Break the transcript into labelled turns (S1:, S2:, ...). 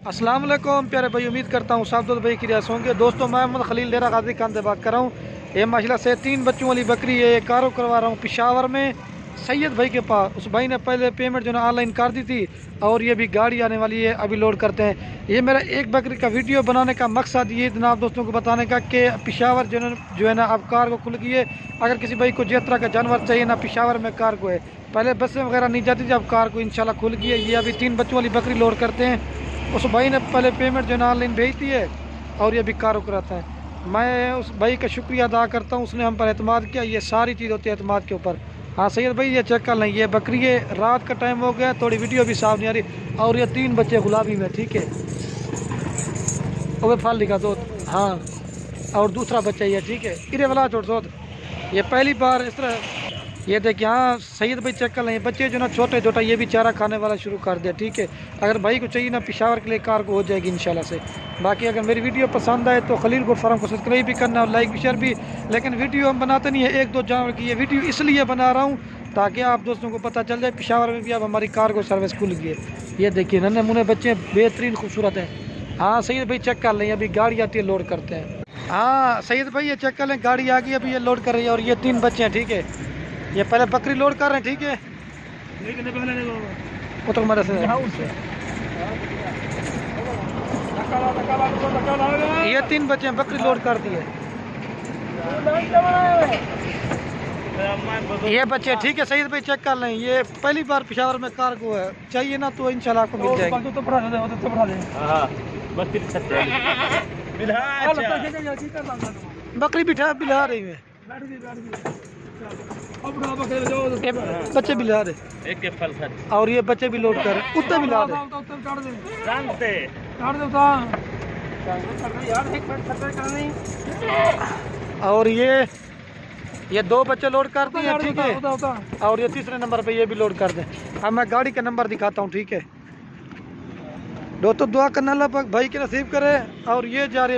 S1: अस्सलाम वालेकुम प्यारे भाई, उम्मीद करता हूँ साफ भाई की रियासत होंगे। दोस्तों मैं मोहम्मद खलील डेरा गाजी खान से बात कर रहा हूँ। ये माशाल्लाह से 3 बच्चों वाली बकरी है, ये कारो करवा रहा हूँ पेशावर में सैयद भाई के पास। उस भाई ने पहले पेमेंट जो है ऑनलाइन कर दी थी और ये भी गाड़ी आने वाली है, अभी लोड करते हैं। ये मेरा एक बकरी का वीडियो बनाने का मकसद ये जनाब दोस्तों को बताने का कि पेशावर जो है ना अब कार को खुल गई है। अगर किसी भाई को जिस तरह का जानवर चाहिए ना पेशावर में कार को है, पहले बसें वगैरह नहीं जाती थी, अब कार को इंशाल्लाह खुल गई है। ये अभी 3 बच्चों वाली बकरी लोड करते हैं। उस भाई ने पहले पेमेंट जो है ना ऑनलाइन भेज दी है और ये भी कार कराता है। मैं उस भाई का शुक्रिया अदा करता हूँ, उसने हम पर एतमाद किया। ये सारी चीज़ होती है एतमाद के ऊपर। हाँ सैयद भाई ये चेक कर लें, ये बकरी है, रात का टाइम हो गया, थोड़ी वीडियो भी साफ नहीं आ रही। और ये 3 बच्चे गुलाबी में, ठीक है, और फल दिखा दो। हाँ और दूसरा बच्चा ये, ठीक है, इरे वाला छोड़ दो। ये पहली बार इस तरह ये देखिए। हाँ सैयद भाई चेक कर लें, बच्चे जो ना छोटे छोटा, ये भी चारा खाने वाला शुरू कर दिया, ठीक है। अगर भाई को चाहिए ना पेशावर के लिए कार को हो जाएगी इंशाल्लाह से। बाकी अगर मेरी वीडियो पसंद आए तो खलील गोट फार्म को सब्सक्राइब भी करना और लाइक भी शेयर भी। लेकिन वीडियो हम बनाते नहीं है 1-2 जानवर की, ये वीडियो इसलिए बना रहा हूँ ताकि आप दोस्तों को पता चल जाए पेशावर में भी अब हमारी कार को सर्विस खुल गई है। ये देखिए नन्हे मुन्ने बच्चे बेहतरीन खूबसूरत हैं। हाँ सैयद भाई चेक कर लें, अभी गाड़ी आती है लोड करते हैं। हाँ सैयद भाई ये चेक कर लें, गाड़ी आ गई अभी, ये लोड कर रही है। और ये 3 बच्चे हैं, ठीक है, ये पहले बकरी लोड कर रहे हैं, ठीक है। वो तो हमारे से ये 3 बच्चे हैं, बकरी लोड कर दी है। ये बच्चे, ठीक है सैयद भाई चेक कर लें, ये पहली बार पेशावर में कार को है, चाहिए ना तो इंशाल्लाह आपको मिल जाएगी। बकरी बिठा बिला रही है, बच्चे भी ला रहे एक फल और ये बच्चे भी लोड कर रहे, उत्ते भी ला रहे। और ये 2 बच्चे लोड कर दिए, ठीक है। और ये तीसरे नंबर पे ये भी लोड कर दें। अब मैं गाड़ी का नंबर दिखाता हूँ, ठीक है। दोस्तों दुआ करना अल्लाह पाक भाई के नसीब करे। और ये जा रही